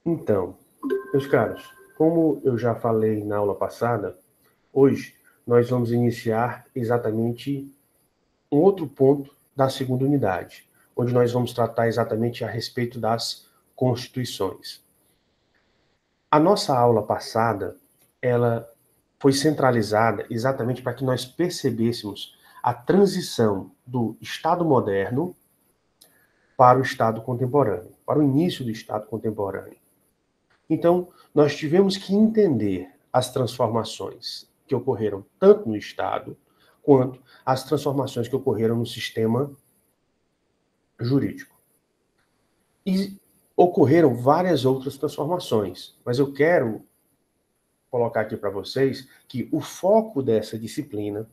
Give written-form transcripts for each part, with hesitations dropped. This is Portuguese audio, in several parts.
Então, meus caros, como eu já falei na aula passada, hoje nós vamos iniciar exatamente um outro ponto da segunda unidade, onde nós vamos tratar exatamente a respeito das constituições. A nossa aula passada, ela foi centralizada exatamente para que nós percebêssemos a transição do Estado moderno para o Estado contemporâneo, para o início do Estado contemporâneo. Então, nós tivemos que entender as transformações que ocorreram tanto no Estado, quanto as transformações que ocorreram no sistema jurídico. E ocorreram várias outras transformações, mas eu quero colocar aqui para vocês que o foco dessa disciplina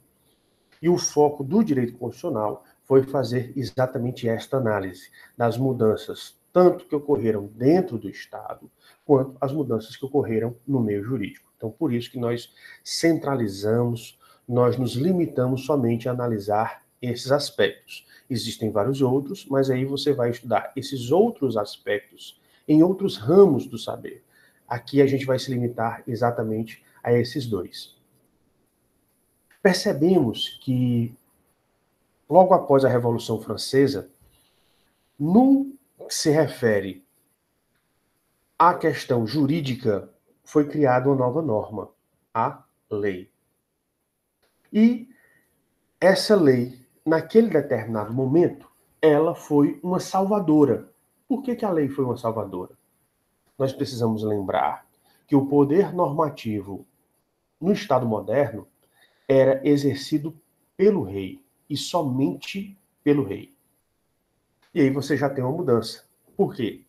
e o foco do direito constitucional foi fazer exatamente esta análise das mudanças, tanto que ocorreram dentro do Estado, quanto as mudanças que ocorreram no meio jurídico. Então, por isso que nós centralizamos, nós nos limitamos somente a analisar esses aspectos. Existem vários outros, mas aí você vai estudar esses outros aspectos em outros ramos do saber. Aqui a gente vai se limitar exatamente a esses dois. Percebemos que, logo após a Revolução Francesa, no que se refere à questão jurídica, foi criada uma nova norma, a lei. E essa lei, naquele determinado momento, ela foi uma salvadora. Por que a lei foi uma salvadora? Nós precisamos lembrar que o poder normativo no Estado moderno era exercido pelo rei, e somente pelo rei. E aí você já tem uma mudança. Por quê?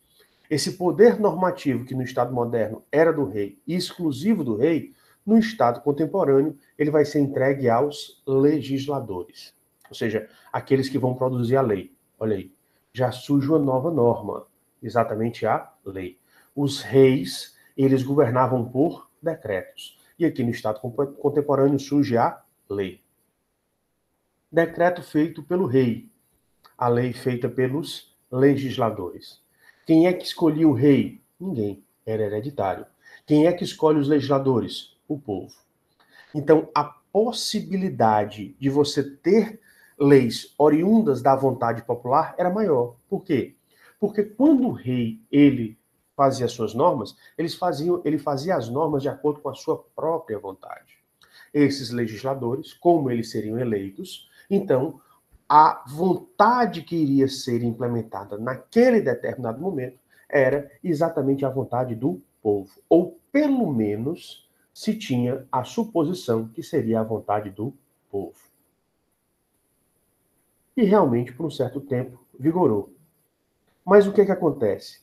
Esse poder normativo que no Estado moderno era do rei, exclusivo do rei, no Estado contemporâneo, ele vai ser entregue aos legisladores. Ou seja, aqueles que vão produzir a lei. Olha aí, já surge uma nova norma, exatamente a lei. Os reis, eles governavam por decretos. E aqui no Estado contemporâneo surge a lei. Decreto feito pelo rei, a lei feita pelos legisladores. Quem é que escolhia o rei? Ninguém. Era hereditário. Quem é que escolhe os legisladores? O povo. Então, a possibilidade de você ter leis oriundas da vontade popular era maior. Por quê? Porque quando o rei, ele fazia suas normas, ele fazia as normas de acordo com a sua própria vontade. Esses legisladores, como eles seriam eleitos, então a vontade que iria ser implementada naquele determinado momento era exatamente a vontade do povo, ou pelo menos se tinha a suposição que seria a vontade do povo. E realmente, por um certo tempo, vigorou. Mas o que acontece?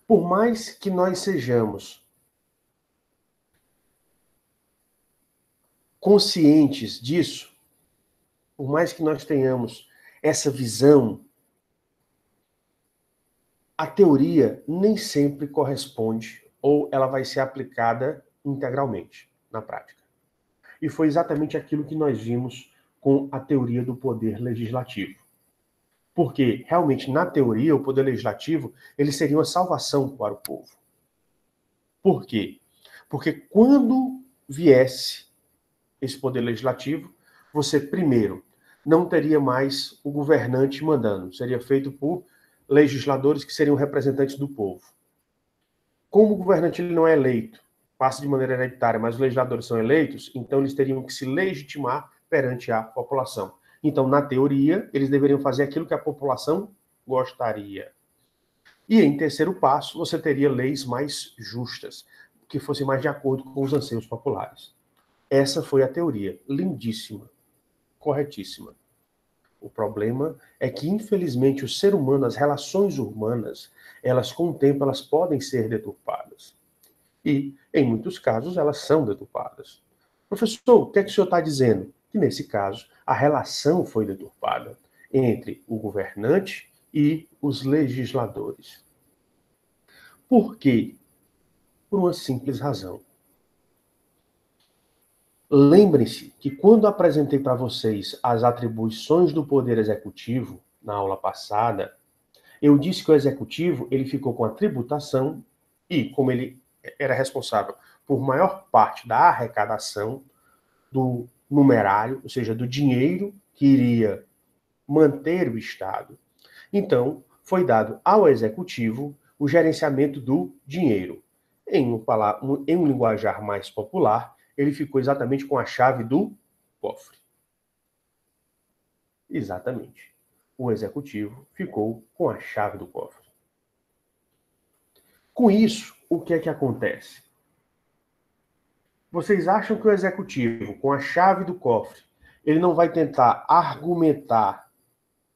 Por mais que nós sejamos conscientes disso, por mais que nós tenhamos essa visão, a teoria nem sempre corresponde ou ela vai ser aplicada integralmente na prática. E foi exatamente aquilo que nós vimos com a teoria do poder legislativo. Porque, realmente, na teoria, o poder legislativo ele seria uma salvação para o povo. Por quê? Porque quando viesse esse poder legislativo, você, primeiro, não teria mais o governante mandando. Seria feito por legisladores que seriam representantes do povo. Como o governante ele não é eleito, passa de maneira hereditária, mas os legisladores são eleitos, então eles teriam que se legitimar perante a população. Então, na teoria, eles deveriam fazer aquilo que a população gostaria. E, em terceiro passo, você teria leis mais justas, que fossem mais de acordo com os anseios populares. Essa foi a teoria. Lindíssima. Corretíssima. O problema é que, infelizmente, o ser humano, as relações humanas, elas, com o tempo, elas podem ser deturpadas. E, em muitos casos, elas são deturpadas. Professor, o que é que o senhor está dizendo? Que, nesse caso, a relação foi deturpada entre o governante e os legisladores. Por quê? Por uma simples razão. Lembrem-se que quando apresentei para vocês as atribuições do Poder Executivo, na aula passada, eu disse que o Executivo ele ficou com a tributação, E, como ele era responsável por maior parte da arrecadação do numerário, ou seja, do dinheiro que iria manter o Estado, então foi dado ao Executivo o gerenciamento do dinheiro. Em um linguajar mais popular, ele ficou exatamente com a chave do cofre. Exatamente. O Executivo ficou com a chave do cofre. Com isso, o que é que acontece? Vocês acham que o Executivo, com a chave do cofre, ele não vai tentar argumentar?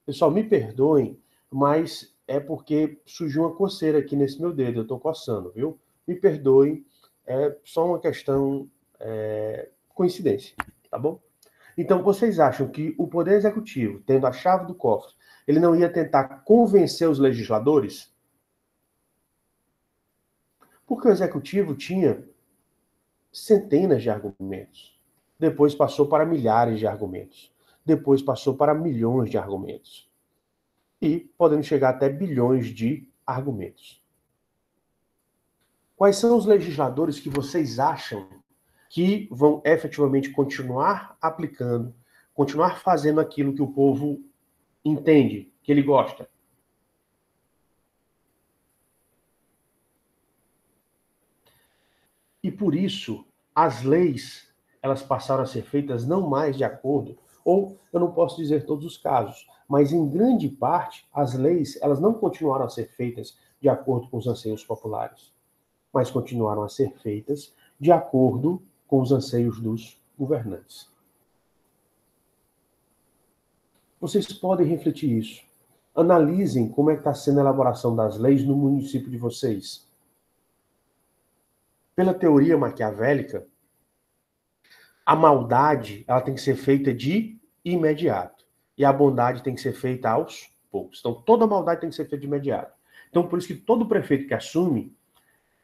Pessoal, me perdoem, mas é porque surgiu uma coceira aqui nesse meu dedo, eu estou coçando, viu? Me perdoem, é só uma questão, coincidência, tá bom? Então, vocês acham que o Poder Executivo, tendo a chave do cofre, ele não ia tentar convencer os legisladores? Porque o Executivo tinha centenas de argumentos. Depois passou para milhares de argumentos. Depois passou para milhões de argumentos. E podendo chegar até bilhões de argumentos. Quais são os legisladores que vocês acham que vão efetivamente continuar aplicando, continuar fazendo aquilo que o povo entende, que ele gosta? E por isso, as leis, elas passaram a ser feitas não mais de acordo, ou eu não posso dizer todos os casos, mas em grande parte, as leis, elas não continuaram a ser feitas de acordo com os anseios populares, mas continuaram a ser feitas de acordo com os anseios dos governantes. Vocês podem refletir isso. Analisem como é que está sendo a elaboração das leis no município de vocês. Pela teoria maquiavélica, a maldade ela tem que ser feita de imediato. E a bondade tem que ser feita aos poucos. Então, toda maldade tem que ser feita de imediato. Então, por isso que todo prefeito que assume,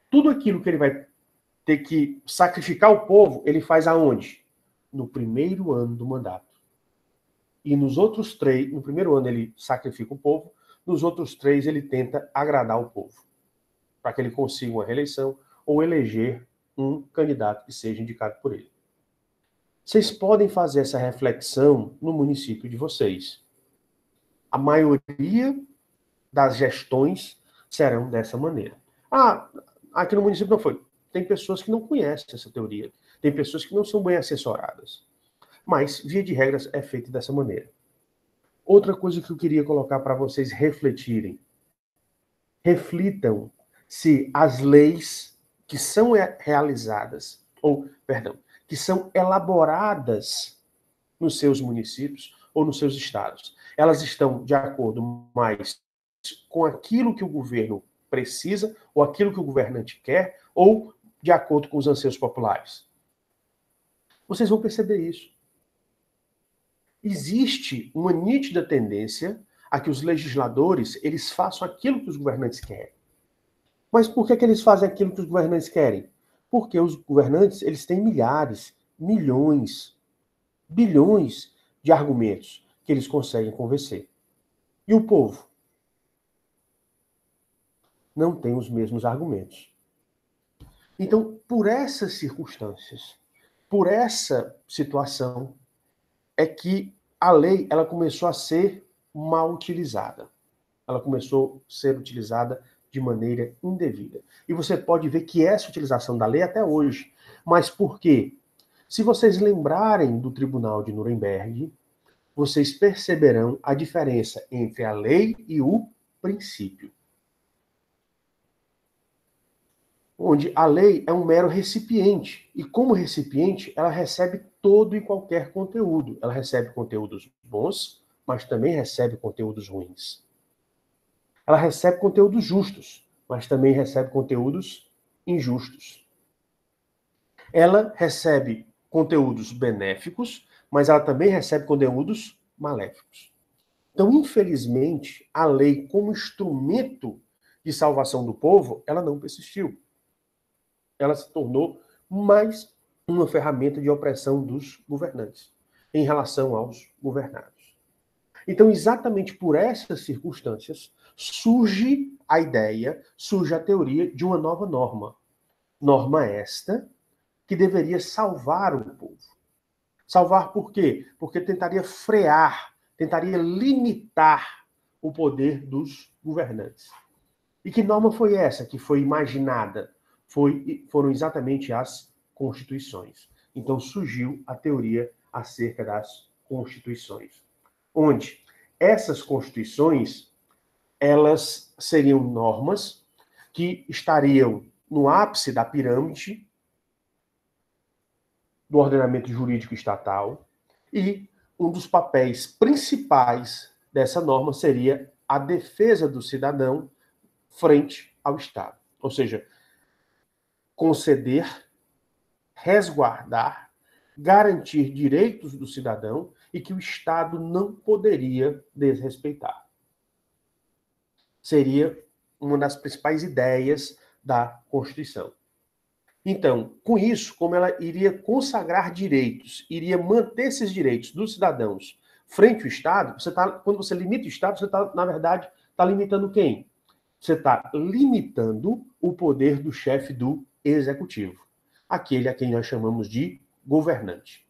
tudo aquilo que ele vai ter que sacrificar o povo, ele faz aonde? No primeiro ano do mandato. E nos outros 3, no primeiro ano ele sacrifica o povo, nos outros 3 ele tenta agradar o povo, para que ele consiga uma reeleição ou eleger um candidato que seja indicado por ele. Vocês podem fazer essa reflexão no município de vocês. A maioria das gestões serão dessa maneira. Ah, aqui no município não foi. Tem pessoas que não conhecem essa teoria. Tem pessoas que não são bem assessoradas. Mas, via de regras, é feito dessa maneira. Outra coisa que eu queria colocar para vocês refletirem. Reflitam se as leis que são realizadas, que são elaboradas nos seus municípios ou nos seus estados, elas estão de acordo mais com aquilo que o governo precisa, ou aquilo que o governante quer, ou de acordo com os anseios populares. Vocês vão perceber isso. Existe uma nítida tendência a que os legisladores eles façam aquilo que os governantes querem. Mas por que eles fazem aquilo que os governantes querem? Porque os governantes eles têm milhares, milhões, bilhões de argumentos que eles conseguem convencer. E o povo? Não tem os mesmos argumentos. Então, por essas circunstâncias, por essa situação, é que a lei ela começou a ser mal utilizada. Ela começou a ser utilizada de maneira indevida. E você pode ver que essa utilização da lei até hoje. Mas por quê? Se vocês lembrarem do Tribunal de Nuremberg, vocês perceberão a diferença entre a lei e o princípio. Onde a lei é um mero recipiente. E como recipiente, ela recebe todo e qualquer conteúdo. Ela recebe conteúdos bons, mas também recebe conteúdos ruins. Ela recebe conteúdos justos, mas também recebe conteúdos injustos. Ela recebe conteúdos benéficos, mas ela também recebe conteúdos maléficos. Então, infelizmente, a lei como instrumento de salvação do povo, ela não persistiu. Ela se tornou mais uma ferramenta de opressão dos governantes em relação aos governados. Então, exatamente por essas circunstâncias, surge a ideia, surge a teoria de uma nova norma. Norma esta que deveria salvar o povo. Salvar por quê? Porque tentaria frear, tentaria limitar o poder dos governantes. E que norma foi essa que foi imaginada? Foram exatamente as constituições. Então surgiu a teoria acerca das constituições, onde essas constituições elas seriam normas que estariam no ápice da pirâmide do ordenamento jurídico estatal e um dos papéis principais dessa norma seria a defesa do cidadão frente ao Estado. Ou seja, conceder, resguardar, garantir direitos do cidadão e que o Estado não poderia desrespeitar. Seria uma das principais ideias da Constituição. Então, com isso, como ela iria consagrar direitos, iria manter esses direitos dos cidadãos frente ao Estado, quando você limita o Estado, você está, na verdade, está limitando quem? Você está limitando o poder do chefe do executivo, aquele a quem nós chamamos de governante.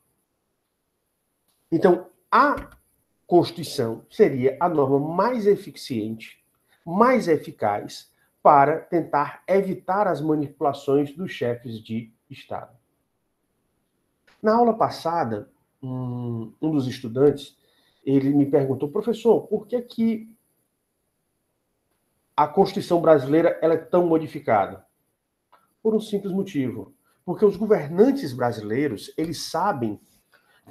Então, a Constituição seria a norma mais eficiente, mais eficaz para tentar evitar as manipulações dos chefes de Estado. Na aula passada, um dos estudantes, ele me perguntou, professor, por que a Constituição brasileira ela é tão modificada? Por um simples motivo. Porque os governantes brasileiros, eles sabem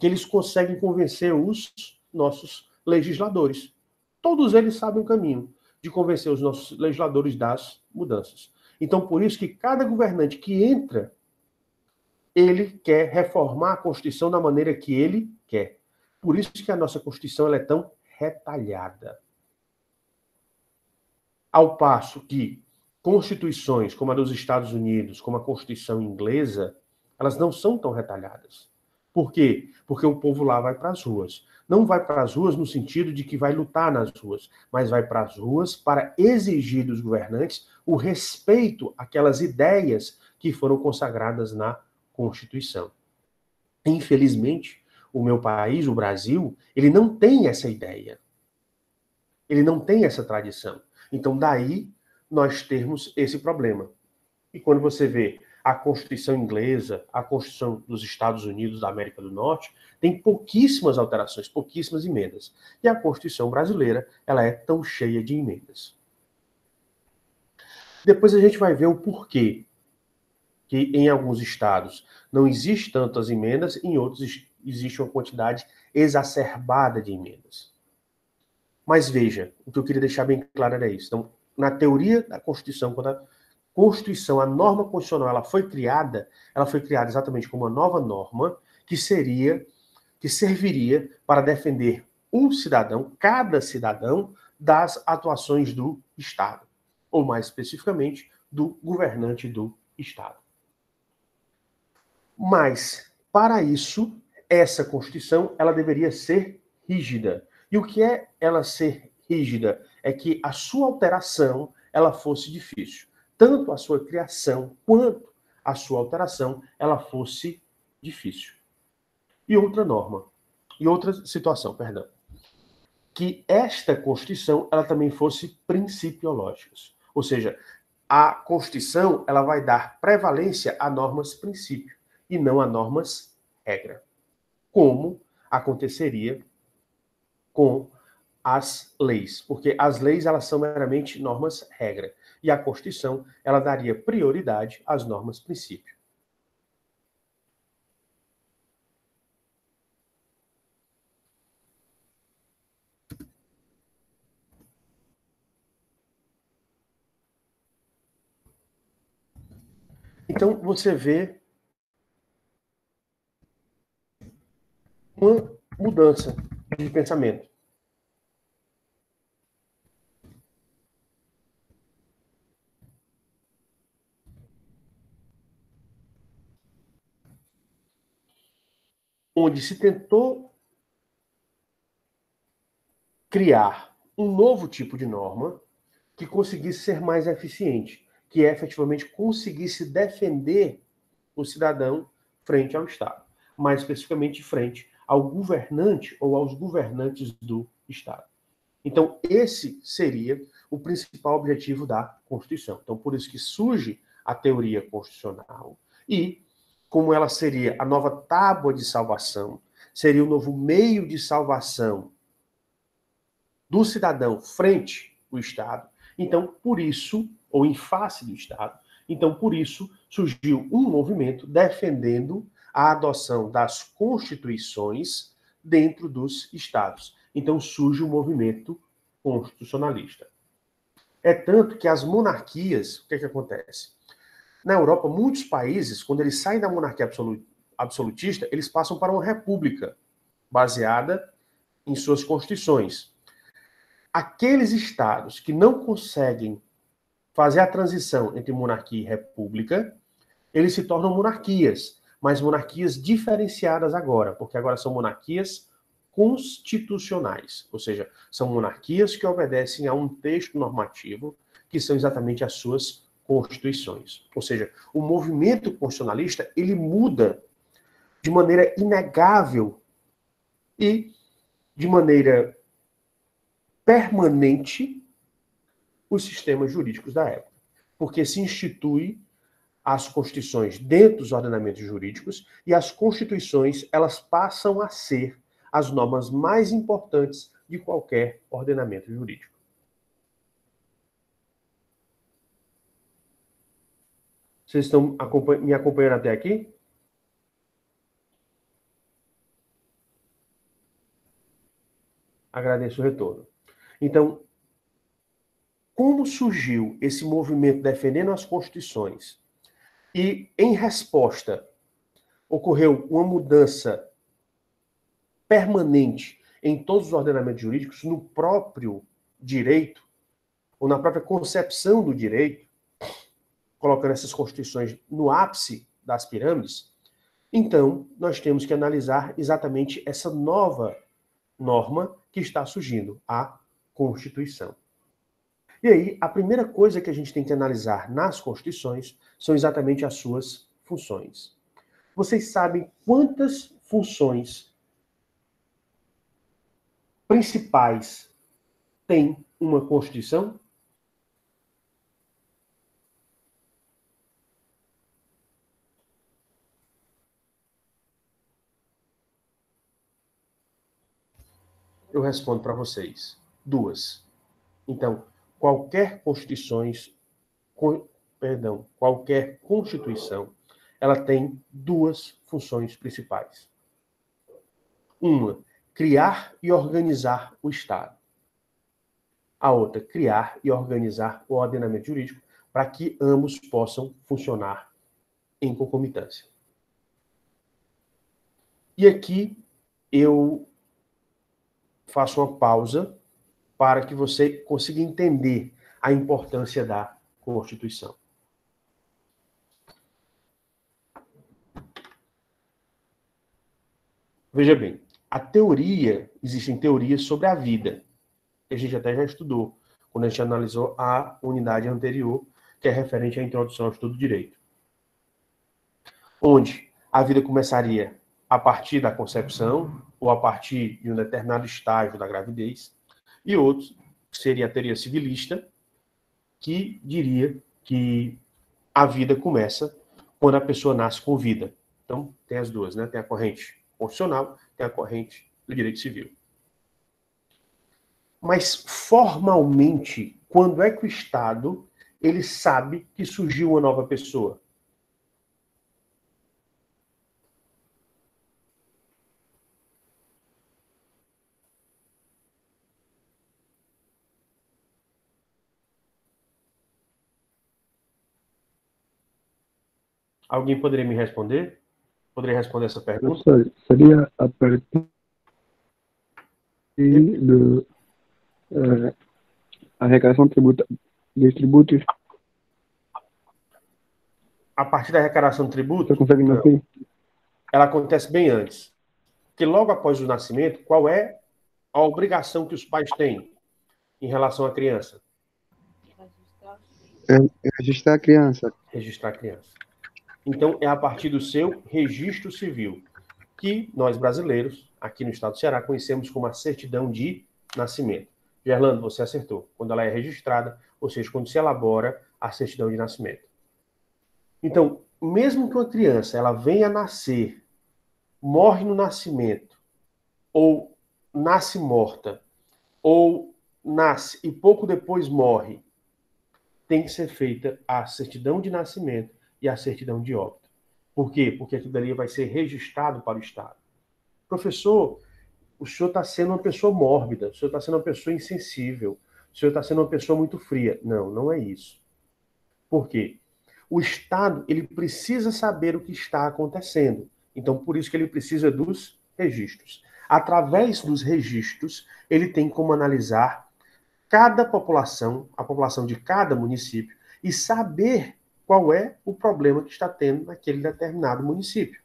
que eles conseguem convencer os nossos legisladores. Todos eles sabem o caminho de convencer os nossos legisladores das mudanças. Então, por isso que cada governante que entra, ele quer reformar a Constituição da maneira que ele quer. Por isso que a nossa Constituição ela é tão retalhada. Ao passo que constituições como a dos Estados Unidos, como a Constituição inglesa, elas não são tão retalhadas. Por quê? Porque o povo lá vai para as ruas. Não vai para as ruas no sentido de que vai lutar nas ruas, mas vai para as ruas para exigir dos governantes o respeito àquelas ideias que foram consagradas na Constituição. Infelizmente, o meu país, o Brasil, ele não tem essa ideia. Ele não tem essa tradição. Então, daí nós termos esse problema. E quando você vê a Constituição inglesa, a Constituição dos Estados Unidos da América do Norte, tem pouquíssimas alterações, pouquíssimas emendas. E a Constituição brasileira, ela é tão cheia de emendas. Depois a gente vai ver o porquê que em alguns estados não existe tantas emendas, em outros existe uma quantidade exacerbada de emendas. Mas veja, o que eu queria deixar bem claro era isso. Então, na teoria da Constituição, quando a Constituição, a norma constitucional, ela foi criada exatamente como uma nova norma que serviria para defender um cidadão, cada cidadão, das atuações do Estado, ou mais especificamente, do governante do Estado. Mas, para isso, essa Constituição, ela deveria ser rígida. E o que é ela ser rígida? É que a sua alteração, ela fosse difícil. Tanto a sua criação, quanto a sua alteração, ela fosse difícil. E outra norma, e outra situação, perdão, que esta Constituição, ela também fosse principiológica. Ou seja, a Constituição, ela vai dar prevalência a normas princípio e não a normas regra, como aconteceria com as leis, porque as leis elas são meramente normas regra e a Constituição ela daria prioridade às normas princípio. Então você vê uma mudança de pensamento. Onde se tentou criar um novo tipo de norma que conseguisse ser mais eficiente, que efetivamente conseguisse defender o cidadão frente ao Estado, mais especificamente frente ao governante ou aos governantes do Estado. Então, esse seria o principal objetivo da Constituição. Então, por isso que surge a teoria constitucional e, como ela seria a nova tábua de salvação, seria o novo meio de salvação do cidadão frente ao Estado. Então, por isso, ou em face do Estado, então, por isso, surgiu um movimento defendendo a adoção das constituições dentro dos Estados. Então, surge o movimento constitucionalista. É tanto que as monarquias, o que é que acontece? Na Europa, muitos países, quando eles saem da monarquia absolutista, eles passam para uma república, baseada em suas constituições. Aqueles estados que não conseguem fazer a transição entre monarquia e república, eles se tornam monarquias, mas monarquias diferenciadas agora, porque agora são monarquias constitucionais, ou seja, são monarquias que obedecem a um texto normativo, que são exatamente as suas constituições. Ou seja, o movimento constitucionalista, ele muda de maneira inegável e de maneira permanente os sistemas jurídicos da época, porque se institui as constituições dentro dos ordenamentos jurídicos e as constituições, elas passam a ser as normas mais importantes de qualquer ordenamento jurídico. Vocês estão me acompanhando até aqui? Agradeço o retorno. Então, como surgiu esse movimento defendendo as constituições e, em resposta, ocorreu uma mudança permanente em todos os ordenamentos jurídicos, no próprio direito, ou na própria concepção do direito, colocando essas constituições no ápice das pirâmides, então nós temos que analisar exatamente essa nova norma que está surgindo, a Constituição. E aí, a primeira coisa que a gente tem que analisar nas constituições são exatamente as suas funções. Vocês sabem quantas funções principais tem uma Constituição? Eu respondo para vocês. 2. Então, qualquer Constituição, ela tem 2 funções principais. Uma, criar e organizar o Estado. A outra, criar e organizar o ordenamento jurídico para que ambos possam funcionar em concomitância. E aqui eu faço uma pausa para que você consiga entender a importância da Constituição. Veja bem, existem teorias sobre a vida, que a gente até já estudou, quando a gente analisou a unidade anterior, que é referente à introdução ao estudo do direito. Onde a vida começaria a partir da concepção, ou a partir de um determinado estágio da gravidez, e outros, seria a teoria civilista, que diria que a vida começa quando a pessoa nasce com vida. Então, tem as duas, né? Tem a corrente constitucional, tem a corrente do direito civil. Mas, formalmente, quando é que o Estado ele sabe que surgiu uma nova pessoa? Alguém poderia me responder? Poderia responder essa pergunta? Professor, seria a partir do arrecadação dos tributos? A partir da arrecadação do tributo, Você consegue me ouvir? ela acontece bem antes. Porque logo após o nascimento, qual é a obrigação que os pais têm em relação à criança? É registrar a criança. Registrar a criança. Então, é a partir do seu registro civil, que nós brasileiros, aqui no estado do Ceará, conhecemos como a certidão de nascimento. Gerlando, você acertou. Quando ela é registrada, ou seja, quando se elabora a certidão de nascimento. Então, mesmo que uma criança ela venha a nascer, morre no nascimento, ou nasce morta, ou nasce e pouco depois morre, tem que ser feita a certidão de nascimento e a certidão de óbito. Por quê? Porque aquilo dali vai ser registrado para o Estado. Professor, o senhor está sendo uma pessoa mórbida, o senhor está sendo uma pessoa insensível, o senhor está sendo uma pessoa muito fria. Não, não é isso. Por quê? O Estado, ele precisa saber o que está acontecendo. Então, por isso que ele precisa dos registros. Através dos registros, ele tem como analisar cada população, a população de cada município, e saber qual é o problema que está tendo naquele determinado município.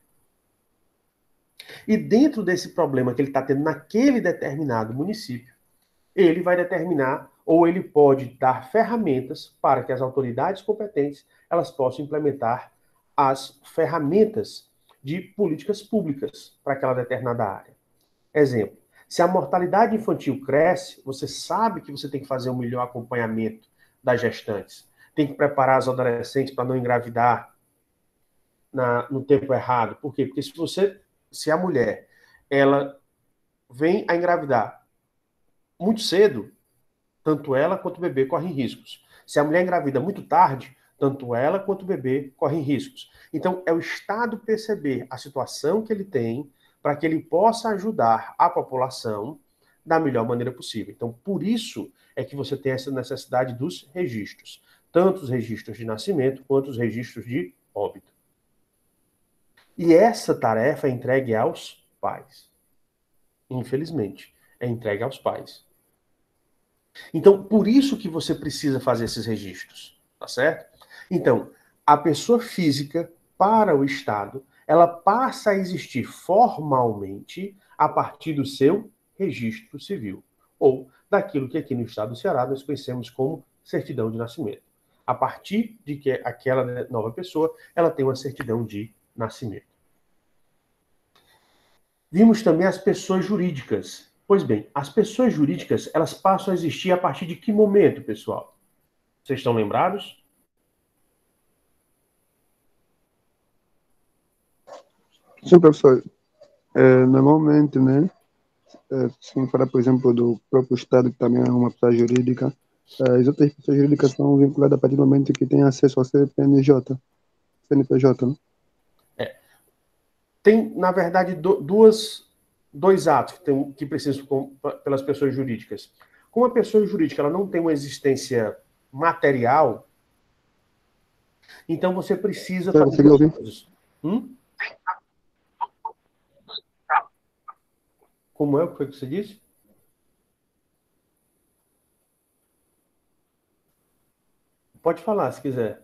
E dentro desse problema que ele está tendo naquele determinado município, ele vai determinar ou ele pode dar ferramentas para que as autoridades competentes elas possam implementar as ferramentas de políticas públicas para aquela determinada área. Exemplo, se a mortalidade infantil cresce, você sabe que você tem que fazer um melhor acompanhamento das gestantes. Tem que preparar as adolescentes para não engravidar no tempo errado. Por quê? Porque se a mulher ela vem a engravidar muito cedo, tanto ela quanto o bebê correm riscos. Se a mulher engravida muito tarde, tanto ela quanto o bebê correm riscos. Então, é o Estado perceber a situação que ele tem para que ele possa ajudar a população da melhor maneira possível. Então, por isso é que você tem essa necessidade dos registros, tanto os registros de nascimento quanto os registros de óbito. E essa tarefa é entregue aos pais. Infelizmente, é entregue aos pais. Então, por isso que você precisa fazer esses registros, tá certo? Então, a pessoa física, para o Estado, ela passa a existir formalmente a partir do seu registro civil, ou daquilo que aqui no estado do Ceará nós conhecemos como certidão de nascimento. A partir de que aquela nova pessoa, ela tem uma certidão de nascimento. Vimos também as pessoas jurídicas. Pois bem, as pessoas jurídicas, elas passam a existir a partir de que momento, pessoal? Vocês estão lembrados? Sim, professor. Normalmente, né? Se falar, por exemplo, do próprio Estado, que também é uma pessoa jurídica, as outras pessoas jurídicas são vinculadas a partir do momento que têm acesso ao CNPJ, né? Tem, na verdade, dois atos que precisam pelas pessoas jurídicas. Como a pessoa jurídica ela não tem uma existência material, então você precisa fazer duas coisas. Como é o que foi que você disse? Pode falar, se quiser.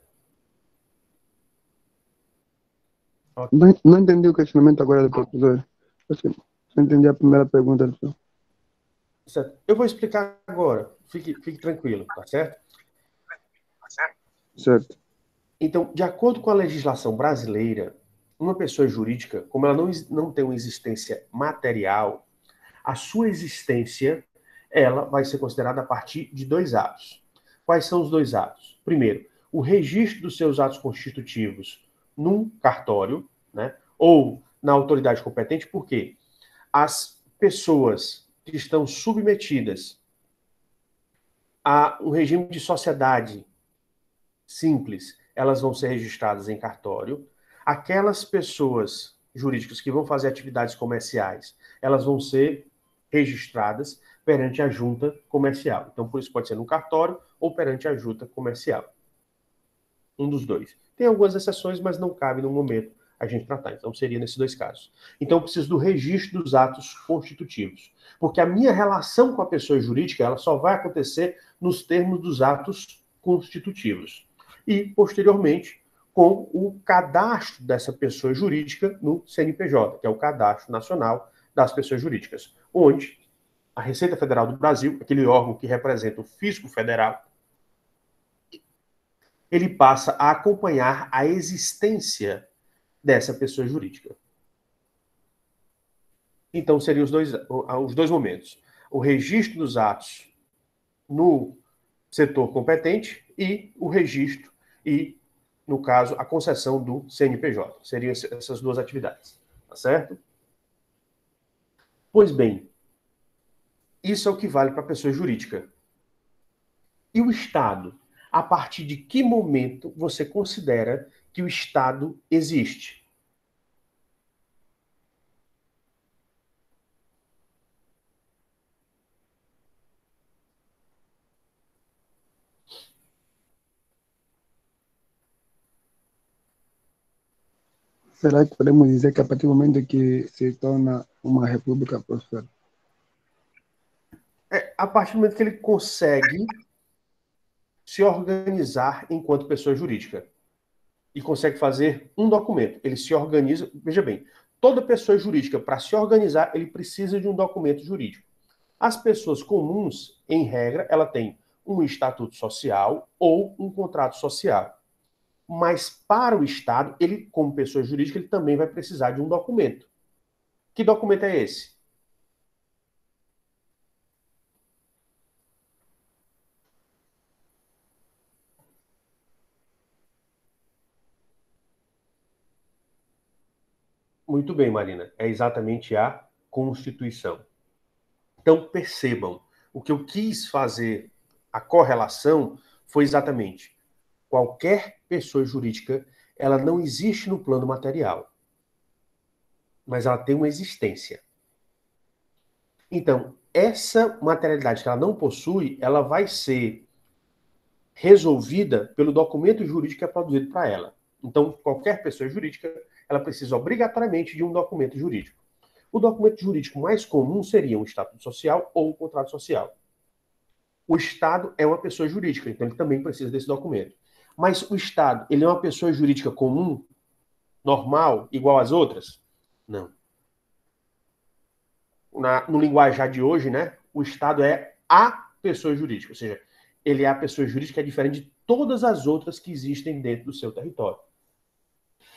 Não entendi o questionamento agora do professor. Não entendi a primeira pergunta do senhor. Certo. Eu vou explicar agora. Fique tranquilo, tá certo? Certo. Então, de acordo com a legislação brasileira, uma pessoa jurídica, como ela não tem uma existência material, a sua existência ela vai ser considerada a partir de dois atos. Quais são os dois atos? Primeiro, o registro dos seus atos constitutivos num cartório, né, ou na autoridade competente, porque as pessoas que estão submetidas a um regime de sociedade simples, elas vão ser registradas em cartório. Aquelas pessoas jurídicas que vão fazer atividades comerciais, elas vão ser registradas perante a junta comercial. Então, por isso pode ser no cartório ou perante a junta comercial. Um dos dois. Tem algumas exceções, mas não cabe no momento a gente tratar. Então, seria nesses dois casos. Então, eu preciso do registro dos atos constitutivos. Porque a minha relação com a pessoa jurídica, ela só vai acontecer nos termos dos atos constitutivos. E, posteriormente, com o cadastro dessa pessoa jurídica no CNPJ, que é o Cadastro Nacional das Pessoas Jurídicas, onde a Receita Federal do Brasil, aquele órgão que representa o fisco federal, ele passa a acompanhar a existência dessa pessoa jurídica. Então, seriam os dois momentos. O registro dos atos no setor competente e o registro e, no caso, a concessão do CNPJ. Seriam essas duas atividades. Tá certo? Pois bem, isso é o que vale para a pessoa jurídica. E o Estado? A partir de que momento você considera que o Estado existe? Será que podemos dizer que a partir do momento que se torna uma república, professor? A partir do momento que ele consegue se organizar enquanto pessoa jurídica e consegue fazer um documento. Ele se organiza, veja bem, toda pessoa jurídica, para se organizar, ele precisa de um documento jurídico. As pessoas comuns, em regra, ela tem um estatuto social ou um contrato social. Mas para o Estado, ele, como pessoa jurídica, ele também vai precisar de um documento. Que documento é esse? Muito bem, Marina. É exatamente a Constituição. Então, percebam, o que eu quis fazer, a correlação, foi exatamente qualquer pessoa jurídica, ela não existe no plano material, mas ela tem uma existência. Então, essa materialidade que ela não possui, ela vai ser resolvida pelo documento jurídico que é produzido para ela. Então, qualquer pessoa jurídica, ela precisa obrigatoriamente de um documento jurídico. O documento jurídico mais comum seria um estatuto social ou um contrato social. O Estado é uma pessoa jurídica, então ele também precisa desse documento. Mas o Estado, ele é uma pessoa jurídica comum, normal, igual às outras? Não. No linguajar de hoje, né, o Estado é a pessoa jurídica, ou seja, ele é a pessoa jurídica que é diferente de todas as outras que existem dentro do seu território.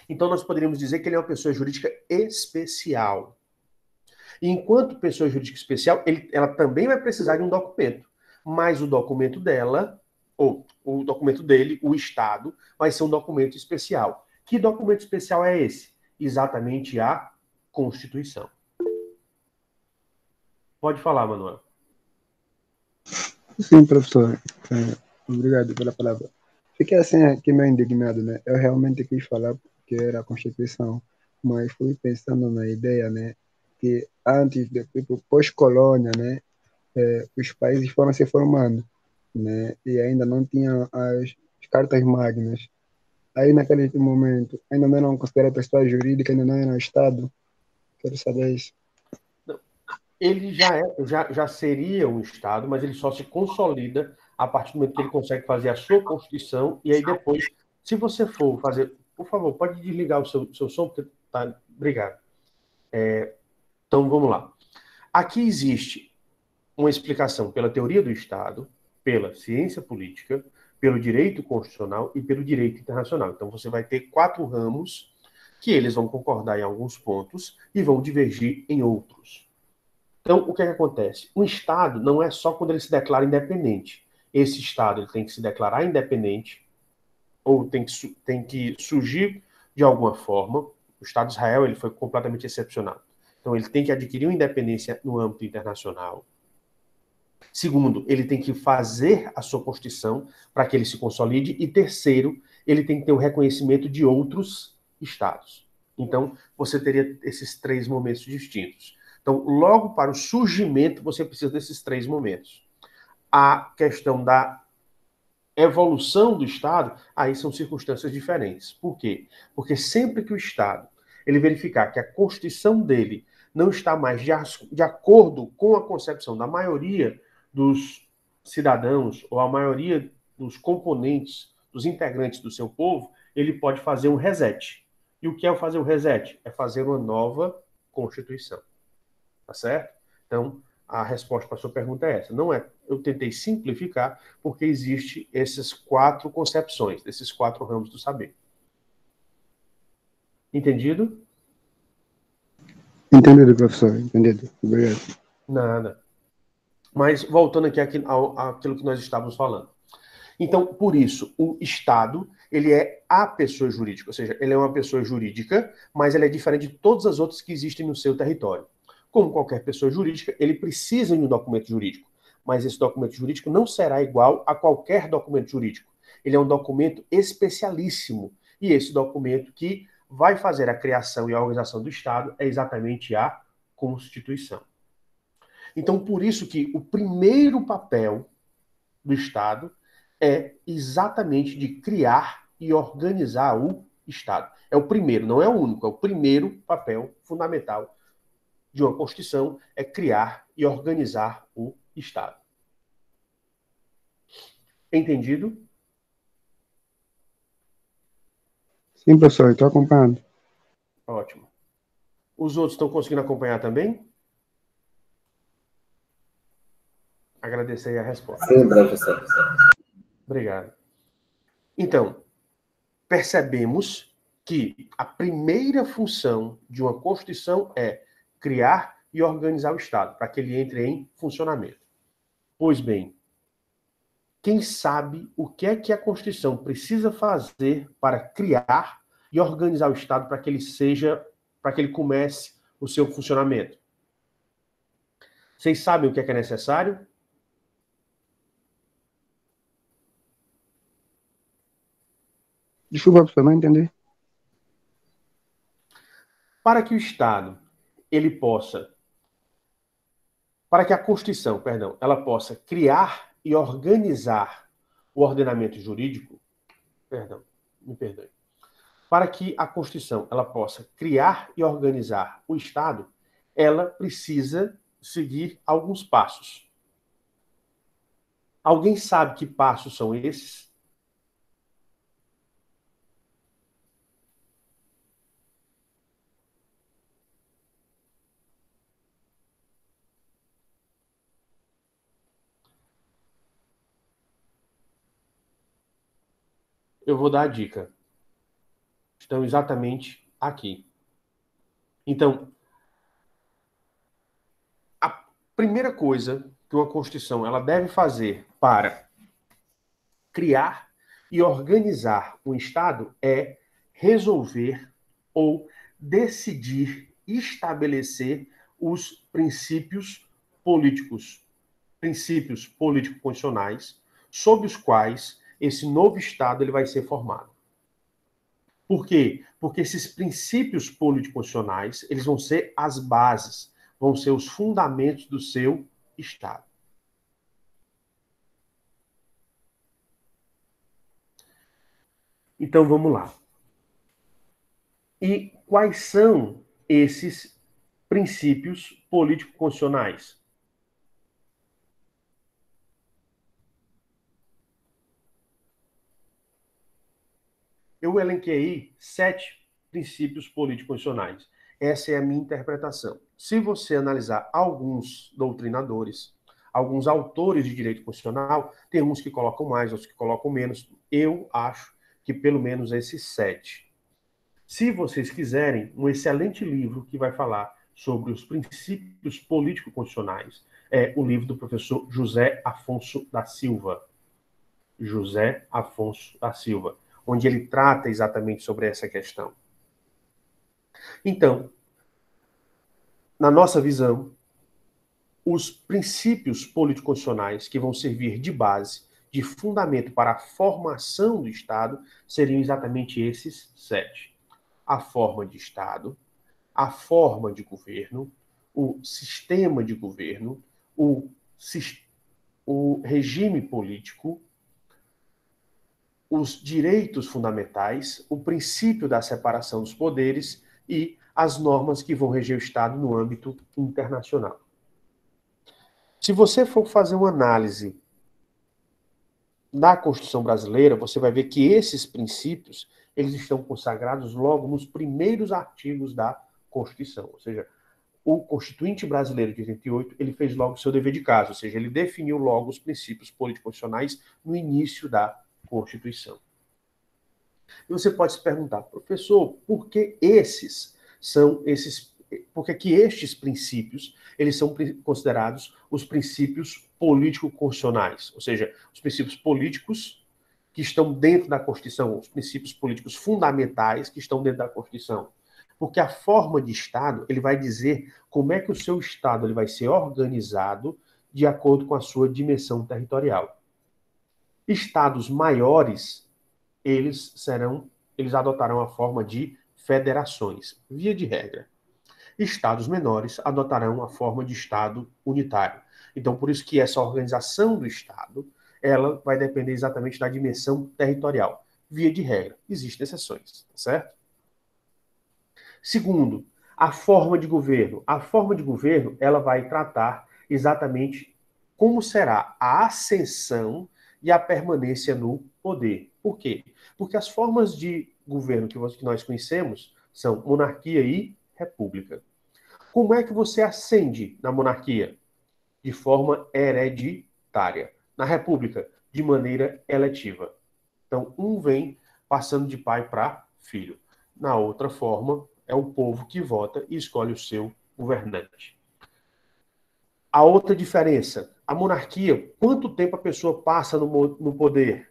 Então, nós poderíamos dizer que ele é uma pessoa jurídica especial. E enquanto pessoa jurídica especial, ela também vai precisar de um documento. Mas o documento dela, ou o documento dele, o Estado, vai ser um documento especial. Que documento especial é esse? Exatamente a Constituição. Pode falar, Manuel. Sim, professor. Obrigado pela palavra. Fiquei assim aqui meio indignado, né? Eu realmente quis falar que era a Constituição, mas fui pensando na ideia, né? Que antes, tipo, pós-colônia, né? Os países foram se formando, né? E ainda não tinham as cartas magnas. Aí, naquele momento, ainda não eram consideradas pessoa jurídica, ainda não eram Estado. Quero saber isso. Ele já seria um Estado, mas ele só se consolida a partir do momento que ele consegue fazer a sua Constituição, e aí depois, se você for fazer, por favor, pode desligar o seu som, porque tá. Obrigado. Então vamos lá. Aqui existe uma explicação pela teoria do Estado, pela ciência política, pelo direito constitucional e pelo direito internacional. Então você vai ter 4 ramos que eles vão concordar em alguns pontos e vão divergir em outros. Então, o que é que acontece? Um Estado não é só quando ele se declara independente. Esse Estado ele tem que se declarar independente ou tem que surgir de alguma forma. O Estado de Israel ele foi completamente excepcional. Então, ele tem que adquirir uma independência no âmbito internacional. Segundo, ele tem que fazer a sua Constituição para que ele se consolide. E terceiro, ele tem que ter o reconhecimento de outros Estados. Então, você teria esses 3 momentos distintos. Então, logo para o surgimento, você precisa desses 3 momentos. A questão da evolução do Estado, aí são circunstâncias diferentes. Por quê? Porque sempre que o Estado ele verificar que a Constituição dele não está mais de acordo com a concepção da maioria dos cidadãos ou a maioria dos componentes, dos integrantes do seu povo, ele pode fazer um reset. E o que é fazer o reset? É fazer uma nova Constituição. Tá certo? Então, a resposta para a sua pergunta é essa. Não é. Eu tentei simplificar porque existe essas 4 concepções, desses 4 ramos do saber. Entendido? Entendido, professor. Entendido. Obrigado. Nada. Mas voltando aqui àquilo que nós estávamos falando. Então, por isso, o Estado, ele é a pessoa jurídica, ou seja, ele é uma pessoa jurídica, mas ele é diferente de todas as outras que existem no seu território. Como qualquer pessoa jurídica, ele precisa de um documento jurídico, mas esse documento jurídico não será igual a qualquer documento jurídico. Ele é um documento especialíssimo, e esse documento que vai fazer a criação e a organização do Estado é exatamente a Constituição. Então, por isso que o primeiro papel do Estado é exatamente de criar e organizar o Estado. É o primeiro, não é o único, é o primeiro papel fundamental de uma Constituição, é criar e organizar o Estado. Entendido? Sim, professor, estou acompanhando. Ótimo. Os outros estão conseguindo acompanhar também? Agradecer aí a resposta. Sim, professor. Obrigado. Então, percebemos que a primeira função de uma Constituição é criar e organizar o Estado, para que ele entre em funcionamento. Pois bem, quem sabe o que é que a Constituição precisa fazer para criar e organizar o Estado para que ele comece o seu funcionamento? Vocês sabem o que é necessário? Desculpa, professor, não entendi. Para que o Estado ele possa, para que a Constituição, perdão, ela possa criar e organizar o ordenamento jurídico, me perdoe. Para que a Constituição ela possa criar e organizar o Estado, ela precisa seguir alguns passos. Alguém sabe que passos são esses? Eu vou dar a dica. Estão exatamente aqui. Então, a primeira coisa que uma Constituição ela deve fazer para criar e organizar um Estado é resolver ou decidir estabelecer os princípios político-constitucionais sob os quais esse novo Estado ele vai ser formado. Por quê? Porque esses princípios político-constitucionais eles vão ser as bases, vão ser os fundamentos do seu Estado. Então vamos lá. E quais são esses princípios político-constitucionais? Eu elenquei 7 princípios político-constitucionais. Essa é a minha interpretação. Se você analisar alguns doutrinadores, alguns autores de direito constitucional, tem uns que colocam mais, outros que colocam menos. Eu acho que pelo menos esses 7. Se vocês quiserem, um excelente livro que vai falar sobre os princípios político-constitucionais é o livro do professor José Afonso da Silva. José Afonso da Silva, onde ele trata exatamente sobre essa questão. Então, na nossa visão, os princípios político-constitucionais que vão servir de base, de fundamento para a formação do Estado, seriam exatamente esses 7. A forma de Estado, a forma de governo, o sistema de governo, o regime político, os direitos fundamentais, o princípio da separação dos poderes e as normas que vão reger o Estado no âmbito internacional. Se você for fazer uma análise da Constituição brasileira, você vai ver que esses princípios eles estão consagrados logo nos primeiros artigos da Constituição. Ou seja, o Constituinte brasileiro de 88, ele fez logo o seu dever de casa, ou seja, ele definiu logo os princípios político-constitucionais no início da Constituição. E você pode se perguntar, professor, por que por que estes princípios, eles são considerados os princípios político-constitucionais, ou seja, os princípios políticos que estão dentro da Constituição, os princípios políticos fundamentais que estão dentro da Constituição? Porque a forma de Estado, ele vai dizer como é que o seu Estado ele vai ser organizado de acordo com a sua dimensão territorial. Estados maiores, eles adotarão a forma de federações, via de regra. Estados menores adotarão a forma de Estado unitário. Então, por isso que essa organização do Estado, ela vai depender exatamente da dimensão territorial. Via de regra, existem exceções, certo? Segundo, a forma de governo. A forma de governo, ela vai tratar exatamente como será a ascensão e a permanência no poder. Por quê? Porque as formas de governo que nós conhecemos são monarquia e república. Como é que você ascende na monarquia? De forma hereditária. Na república, de maneira eletiva. Então, um vem passando de pai para filho. Na outra forma, é o povo que vota e escolhe o seu governante. A outra diferença, a monarquia, quanto tempo a pessoa passa no poder?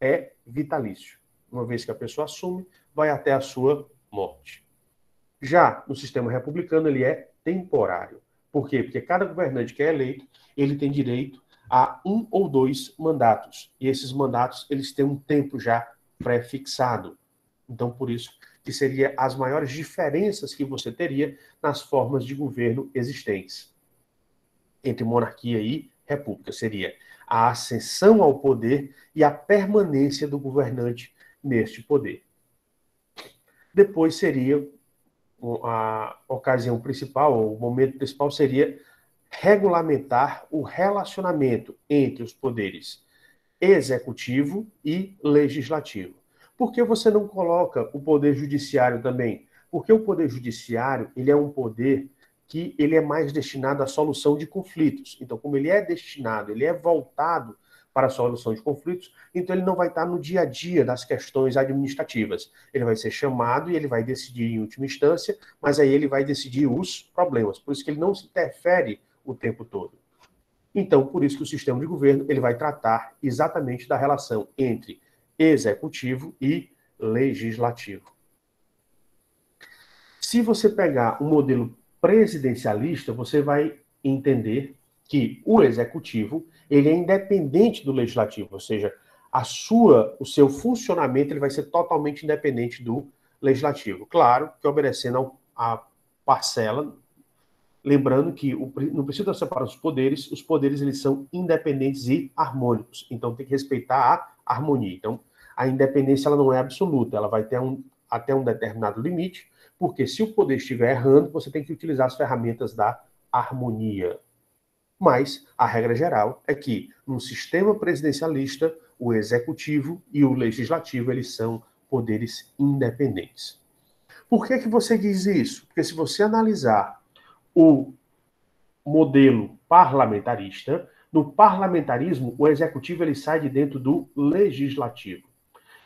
É vitalício. Uma vez que a pessoa assume, vai até a sua morte. Já no sistema republicano, ele é temporário. Por quê? Porque cada governante que é eleito, ele tem direito a 1 ou 2 mandatos. E esses mandatos, eles têm um tempo já pré-fixado. Então, por isso, que seria as maiores diferenças que você teria nas formas de governo existentes entre monarquia e república. Seria a ascensão ao poder e a permanência do governante neste poder. Depois seria a ocasião principal, ou o momento principal seria regulamentar o relacionamento entre os poderes executivo e legislativo. Por que você não coloca o poder judiciário também? Porque o poder judiciário, ele é um poder que ele é mais destinado à solução de conflitos. Então, como ele é destinado, ele é voltado para a solução de conflitos, então ele não vai estar no dia a dia das questões administrativas. Ele vai ser chamado e ele vai decidir em última instância, mas aí ele vai decidir os problemas. Por isso que ele não se interfere o tempo todo. Então, por isso que o sistema de governo ele vai tratar exatamente da relação entre executivo e legislativo. Se você pegar um modelo presidencialista, você vai entender que o executivo ele é independente do legislativo, ou seja, o seu funcionamento ele vai ser totalmente independente do legislativo. Claro que obedecendo a parcela, lembrando que no princípio da separação dos poderes eles são independentes e harmônicos, então tem que respeitar a harmonia. Então, a independência ela não é absoluta, ela vai ter até um determinado limite, porque se o poder estiver errando, você tem que utilizar as ferramentas da harmonia. Mas a regra geral é que, no sistema presidencialista, o executivo e o legislativo eles são poderes independentes. Por que você diz isso? Porque se você analisar o modelo parlamentarista, no parlamentarismo, o executivo ele sai de dentro do legislativo.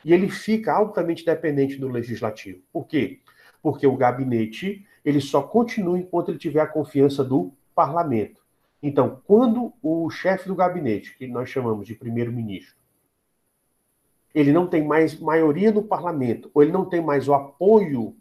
E ele fica altamente dependente do legislativo. Por quê? Porque o gabinete ele só continua enquanto ele tiver a confiança do parlamento. Então, quando o chefe do gabinete, que nós chamamos de primeiro-ministro, ele não tem mais maioria no parlamento, ou ele não tem mais o apoio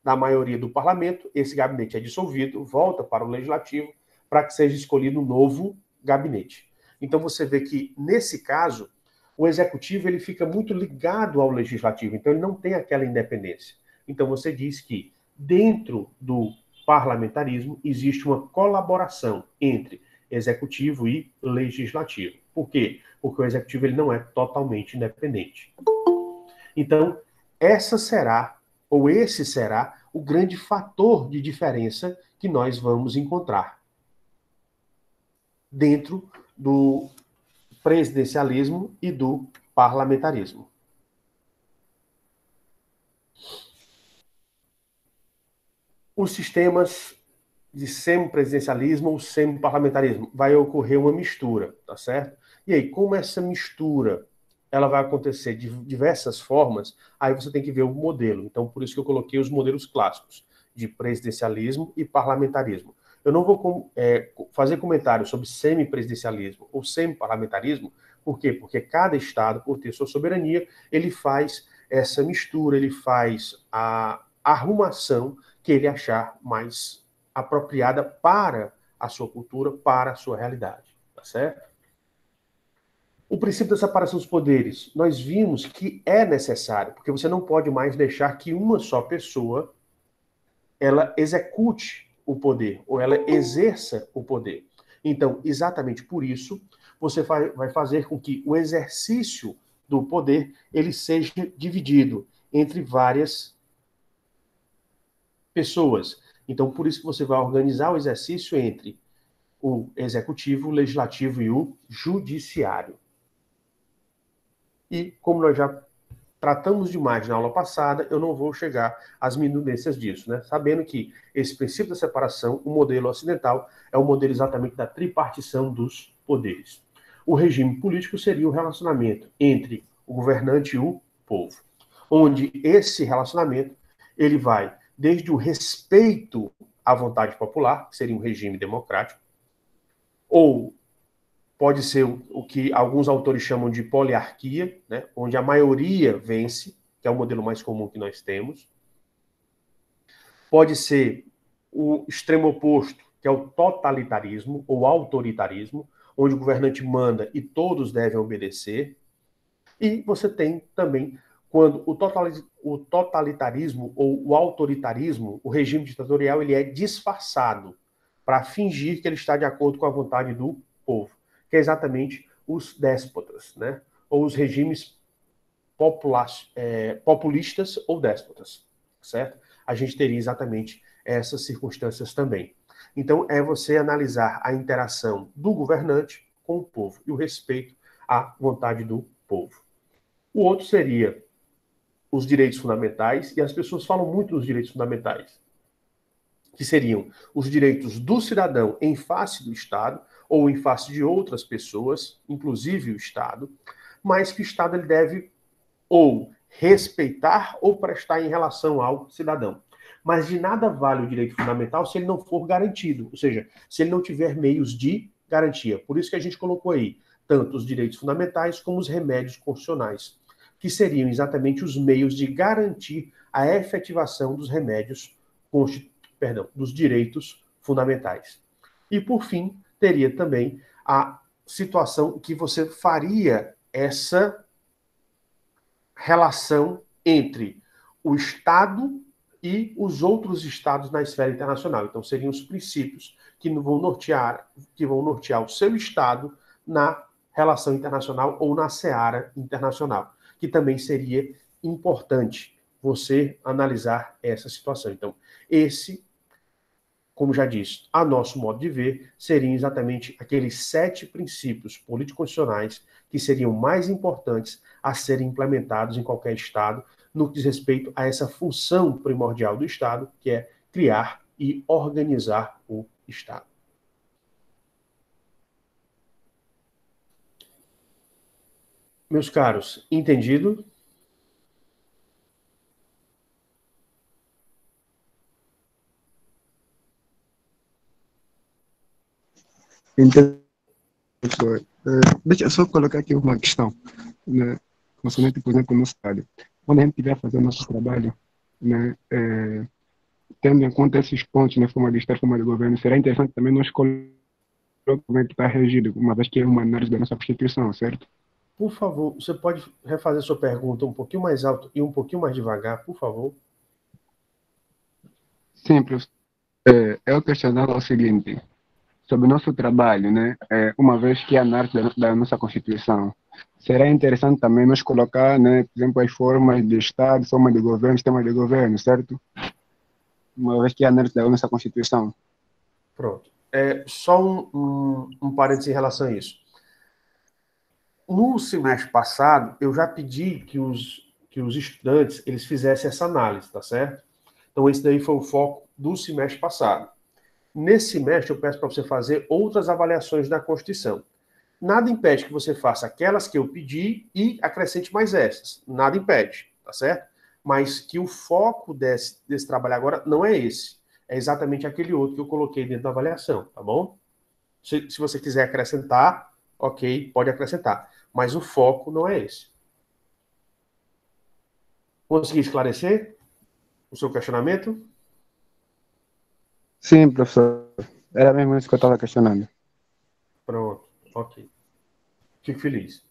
da maioria do parlamento, esse gabinete é dissolvido, volta para o legislativo, para que seja escolhido um novo gabinete. Então você vê que, nesse caso, o executivo ele fica muito ligado ao legislativo, então ele não tem aquela independência. Então você diz que, dentro do parlamentarismo, existe uma colaboração entre executivo e legislativo. Por quê? Porque o executivo ele não é totalmente independente. Então, esse será o grande fator de diferença que nós vamos encontrar dentro do presidencialismo e do parlamentarismo. Os sistemas de semipresidencialismo ou semiparlamentarismo. Vai ocorrer uma mistura, tá certo? E aí, como essa mistura ela vai acontecer de diversas formas, aí você tem que ver o modelo. Então, por isso que eu coloquei os modelos clássicos de presidencialismo e parlamentarismo. Eu não vou fazer comentário sobre semipresidencialismo ou semiparlamentarismo. Por quê? Porque cada estado, por ter sua soberania, ele faz essa mistura, ele faz a arrumação que ele achar mais apropriada para a sua cultura, para a sua realidade, tá certo? O princípio da separação dos poderes, nós vimos que é necessário, porque você não pode mais deixar que uma só pessoa ela execute o poder, ou ela exerça o poder. Então, exatamente por isso, você vai fazer com que o exercício do poder ele seja dividido entre várias pessoas. Então, por isso que você vai organizar o exercício entre o executivo, o legislativo e o judiciário. E, como nós já tratamos demais na aula passada, eu não vou chegar às minudências disso, né? Sabendo que esse princípio da separação, o modelo ocidental, é o modelo exatamente da tripartição dos poderes. O regime político seria o relacionamento entre o governante e o povo, onde esse relacionamento ele vai desde o respeito à vontade popular, que seria um regime democrático, ou pode ser o que alguns autores chamam de poliarquia, né, onde a maioria vence, que é o modelo mais comum que nós temos. Pode ser o extremo oposto, que é o totalitarismo ou autoritarismo, onde o governante manda e todos devem obedecer. E você tem também, quando o totalitarismo ou o autoritarismo, o regime ditatorial, ele é disfarçado para fingir que ele está de acordo com a vontade do povo, que é exatamente os déspotas, né? Ou os regimes populistas ou déspotas, certo? A gente teria exatamente essas circunstâncias também. Então, é você analisar a interação do governante com o povo e o respeito à vontade do povo. O outro seria os direitos fundamentais, e as pessoas falam muito dos direitos fundamentais, que seriam os direitos do cidadão em face do Estado ou em face de outras pessoas, inclusive o Estado, mas que o Estado ele deve ou respeitar ou prestar em relação ao cidadão. Mas de nada vale o direito fundamental se ele não for garantido, ou seja, se ele não tiver meios de garantia. Por isso que a gente colocou aí tanto os direitos fundamentais como os remédios constitucionais, que seriam exatamente os meios de garantir a efetivação dos remédios dos direitos fundamentais. E, por fim, teria também a situação que você faria essa relação entre o Estado e os outros estados na esfera internacional. Então, seriam os princípios que vão nortear o seu Estado na relação internacional ou na seara internacional, que também seria importante você analisar essa situação. Então, esse, como já disse, a nosso modo de ver, seriam exatamente aqueles 7 princípios político-constitucionais que seriam mais importantes a serem implementados em qualquer Estado, no que diz respeito a essa função primordial do Estado, que é criar e organizar o Estado. Meus caros, entendido? Então, deixa eu só colocar aqui uma questão, né, concernente, por exemplo, no estado. Quando a gente estiver fazendo nosso trabalho, né, tendo em conta esses pontos na forma de Estado, forma de governo, será interessante também nós colocar como é que está regido, uma vez que é uma análise da nossa Constituição, certo? Por favor, você pode refazer sua pergunta um pouquinho mais alto e um pouquinho mais devagar, por favor? Sim, professor. Eu questionava o seguinte, sobre o nosso trabalho, né? Uma vez que é a análise da nossa Constituição, será interessante também nos colocar, né, por exemplo, as formas de Estado, forma de governo, sistema de governo, certo? Uma vez que é a análise da nossa Constituição. Pronto. Só um parênteses em relação a isso. No semestre passado, eu já pedi que os estudantes eles fizessem essa análise, tá certo? Então, esse daí foi o foco do semestre passado. Nesse semestre, eu peço para você fazer outras avaliações da Constituição. Nada impede que você faça aquelas que eu pedi e acrescente mais essas. Nada impede, tá certo? Mas que o foco desse trabalho agora não é esse. É exatamente aquele outro que eu coloquei dentro da avaliação, tá bom? Se você quiser acrescentar, ok, pode acrescentar. Mas o foco não é esse. Consegui esclarecer o seu questionamento? Sim, professor. Era mesmo isso que eu estava questionando. Pronto, ok. Fico feliz.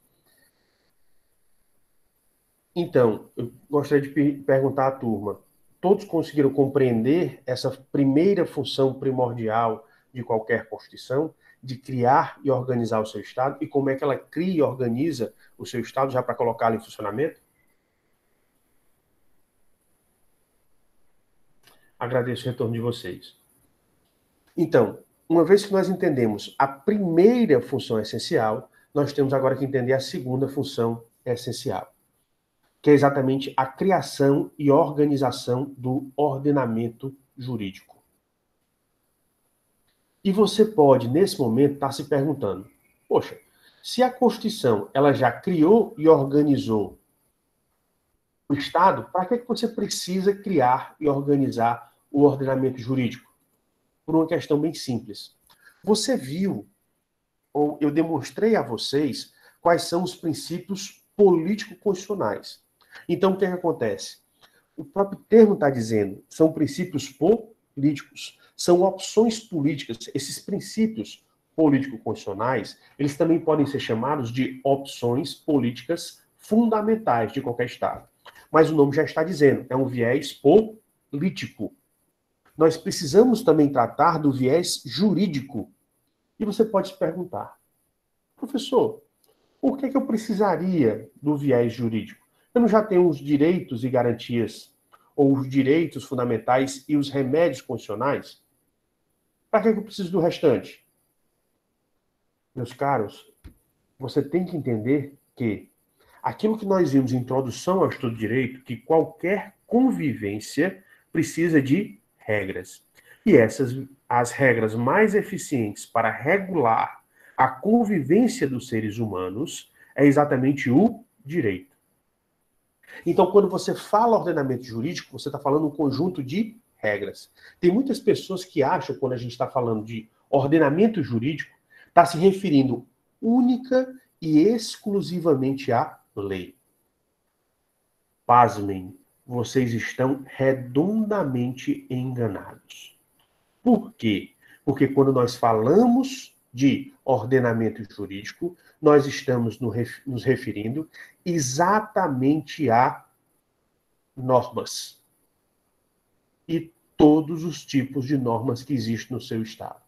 Então, eu gostaria de perguntar à turma: todos conseguiram compreender essa primeira função primordial de qualquer Constituição, de criar e organizar o seu Estado, e como é que ela cria e organiza o seu Estado já para colocá-lo em funcionamento? Agradeço o retorno de vocês. Então, uma vez que nós entendemos a primeira função essencial, nós temos agora que entender a segunda função essencial, que é exatamente a criação e organização do ordenamento jurídico. E você pode, nesse momento, estar se perguntando: poxa, se a Constituição ela já criou e organizou o Estado, para que você precisa criar e organizar o ordenamento jurídico? Por uma questão bem simples. Você viu, ou eu demonstrei a vocês, quais são os princípios político-constitucionais. Então, o que acontece? O próprio termo está dizendo, são princípios políticos, são opções políticas. Esses princípios político-constitucionais, eles também podem ser chamados de opções políticas fundamentais de qualquer Estado. Mas o nome já está dizendo, é um viés político. Nós precisamos também tratar do viés jurídico. E você pode se perguntar: professor, por que eu precisaria do viés jurídico? Eu não já tenho os direitos e garantias, ou os direitos fundamentais e os remédios constitucionais? Para que eu preciso do restante? Meus caros, você tem que entender que aquilo que nós vimos em introdução ao estudo de direito, que qualquer convivência precisa de regras. E essas, as regras mais eficientes para regular a convivência dos seres humanos é exatamente o direito. Então, quando você fala ordenamento jurídico, você está falando um conjunto de regras. Tem muitas pessoas que acham, quando a gente está falando de ordenamento jurídico, está se referindo única e exclusivamente à lei. Pasmem, vocês estão redondamente enganados. Por quê? Porque quando nós falamos de ordenamento jurídico, nós estamos nos referindo exatamente a normas e todos os tipos de normas que existem no seu Estado.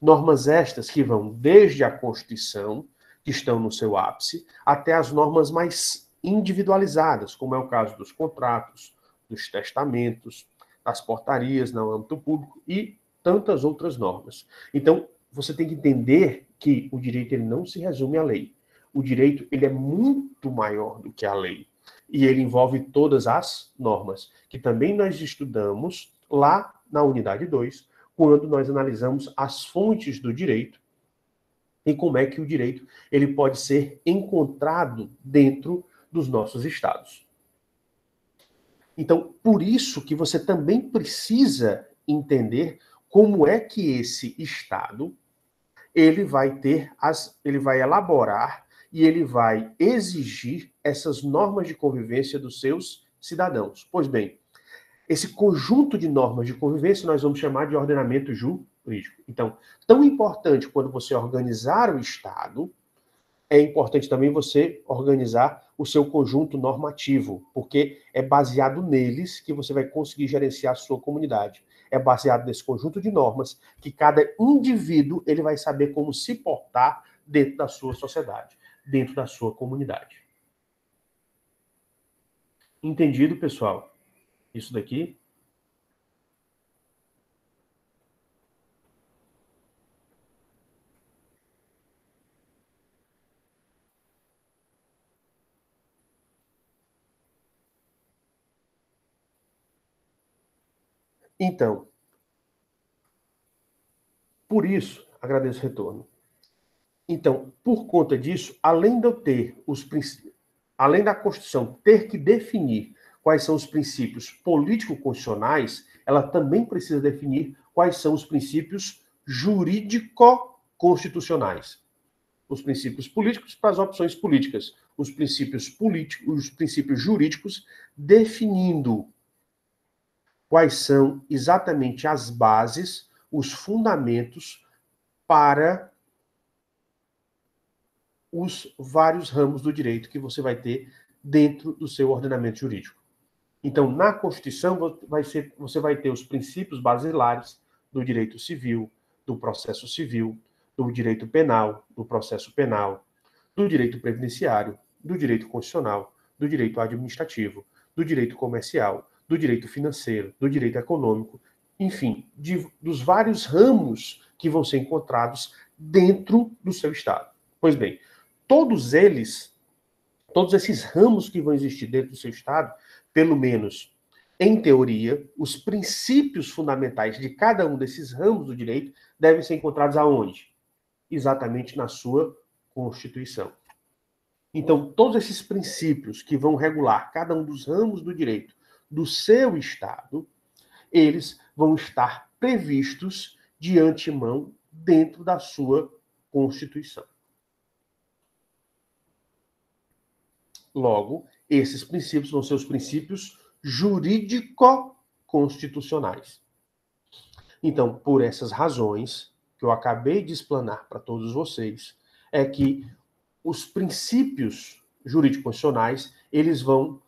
Normas estas que vão desde a Constituição, que estão no seu ápice, até as normas mais individualizadas, como é o caso dos contratos, dos testamentos, das portarias no âmbito público e tantas outras normas. Então, você tem que entender que o direito ele não se resume à lei. O direito ele é muito maior do que a lei. E ele envolve todas as normas, que também nós estudamos lá na unidade 2, quando nós analisamos as fontes do direito e como é que o direito ele pode ser encontrado dentro dos nossos estados. Então, por isso que você também precisa entender como é que esse estado ele vai ele vai elaborar e ele vai exigir essas normas de convivência dos seus cidadãos. Pois bem, esse conjunto de normas de convivência nós vamos chamar de ordenamento jurídico. Então, tão importante quando você organizar o Estado, é importante também você organizar o seu conjunto normativo, porque é baseado neles que você vai conseguir gerenciar a sua comunidade. É baseado nesse conjunto de normas que cada indivíduo ele vai saber como se portar dentro da sua sociedade, dentro da sua comunidade. Entendido, pessoal? Isso daqui? Então, Por isso, agradeço o retorno. Então, por conta disso, além de eu ter os princípios, além da Constituição ter que definir quais são os princípios político-constitucionais, ela também precisa definir quais são os princípios jurídico-constitucionais. Os princípios políticos para as opções políticas, os princípios políticos, os princípios jurídicos, definindo quais são exatamente as bases, os fundamentos para os vários ramos do direito que você vai ter dentro do seu ordenamento jurídico. Então, na Constituição, você vai ter os princípios basilares do direito civil, do processo civil, do direito penal, do processo penal, do direito previdenciário, do direito constitucional, do direito administrativo, do direito comercial, do direito financeiro, do direito econômico, enfim, dos vários ramos que vão ser encontrados dentro do seu Estado. Pois bem, todos esses ramos que vão existir dentro do seu Estado, pelo menos em teoria, os princípios fundamentais de cada um desses ramos do direito devem ser encontrados aonde? Exatamente na sua Constituição. Então, todos esses princípios que vão regular cada um dos ramos do direito do seu Estado, eles vão estar previstos de antemão dentro da sua Constituição. Logo, esses princípios vão ser os princípios jurídico-constitucionais. Então, por essas razões que eu acabei de explanar para todos vocês, é que os princípios jurídico-constitucionais, eles vão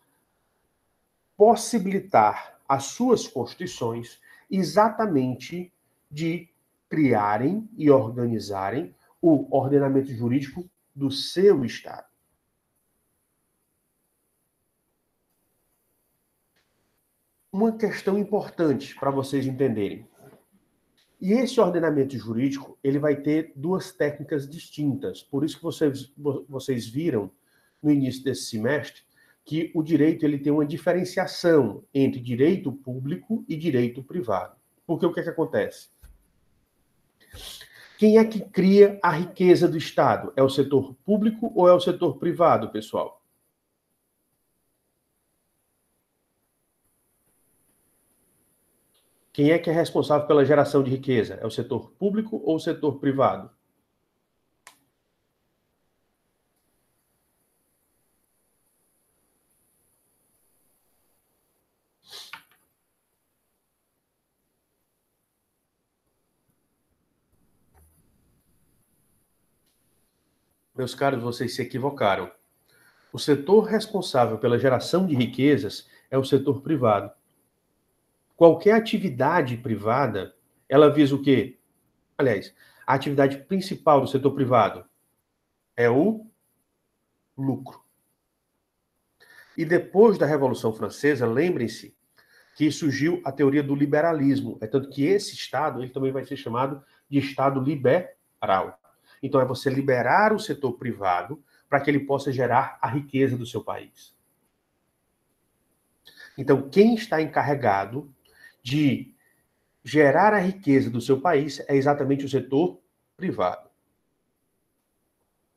possibilitar as suas constituições exatamente de criarem e organizarem o ordenamento jurídico do seu Estado. Uma questão importante para vocês entenderem. E esse ordenamento jurídico, ele vai ter duas técnicas distintas. Por isso que vocês viram no início desse semestre que o direito ele tem uma diferenciação entre direito público e direito privado. Porque o que é que acontece? Quem é que cria a riqueza do Estado? É o setor público ou é o setor privado, pessoal? Quem é que é responsável pela geração de riqueza? É o setor público ou o setor privado? Meus caros, vocês se equivocaram. O setor responsável pela geração de riquezas é o setor privado. Qualquer atividade privada, ela visa o quê? Aliás, a atividade principal do setor privado é o lucro. E depois da Revolução Francesa, lembrem-se que surgiu a teoria do liberalismo. É tanto que esse Estado ele também vai ser chamado de Estado liberal. Então é você liberar o setor privado para que ele possa gerar a riqueza do seu país. Então, quem está encarregado de gerar a riqueza do seu país é exatamente o setor privado.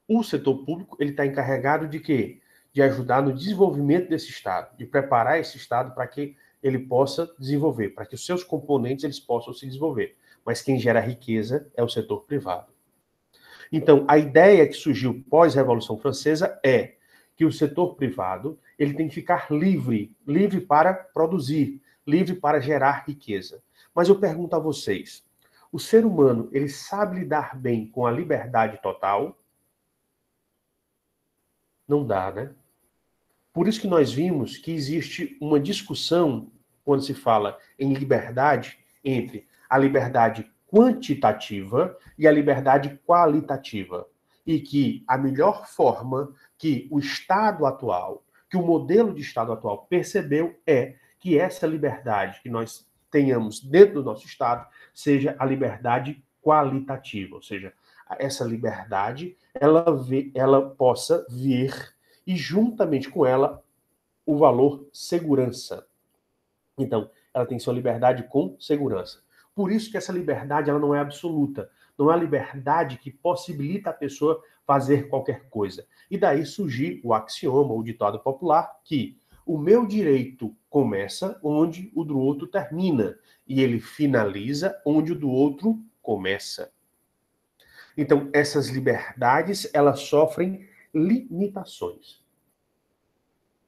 O setor público ele está encarregado de quê? De ajudar no desenvolvimento desse Estado, de preparar esse Estado para que ele possa desenvolver, para que os seus componentes eles possam se desenvolver. Mas quem gera riqueza é o setor privado. Então, a ideia que surgiu pós-Revolução Francesa é que o setor privado ele tem que ficar livre para produzir, livre para gerar riqueza. Mas eu pergunto a vocês, o ser humano ele sabe lidar bem com a liberdade total? Não dá, né? Por isso que nós vimos que existe uma discussão, quando se fala em liberdade, entre a liberdade quantitativa e a liberdade qualitativa. E que a melhor forma que o Estado atual, que o modelo de Estado atual percebeu é que essa liberdade que nós tenhamos dentro do nosso Estado seja a liberdade qualitativa, ou seja, essa liberdade ela possa vir e juntamente com ela o valor segurança. Então, ela tem sua liberdade com segurança. Por isso que essa liberdade ela não é absoluta. não é a liberdade que possibilita a pessoa fazer qualquer coisa. E daí surgiu o axioma, o ditado popular, que o meu direito começa onde o do outro termina, e ele finaliza onde o do outro começa. Então, essas liberdades, elas sofrem limitações.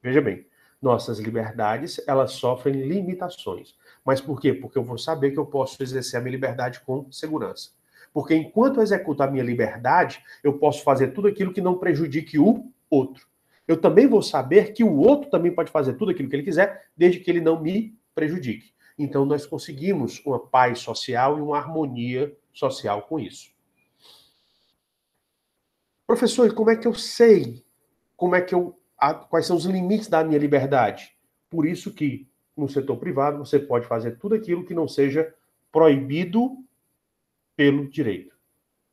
Veja bem, nossas liberdades, elas sofrem limitações. Mas por quê? Porque eu vou saber que eu posso exercer a minha liberdade com segurança. Porque enquanto eu executo a minha liberdade, eu posso fazer tudo aquilo que não prejudique o outro. Eu também vou saber que o outro também pode fazer tudo aquilo que ele quiser, desde que ele não me prejudique. Então, nós conseguimos uma paz social e uma harmonia social com isso. Professor, e como é que eu sei? Quais são os limites da minha liberdade? Por isso que no setor privado você pode fazer tudo aquilo que não seja proibido pelo direito.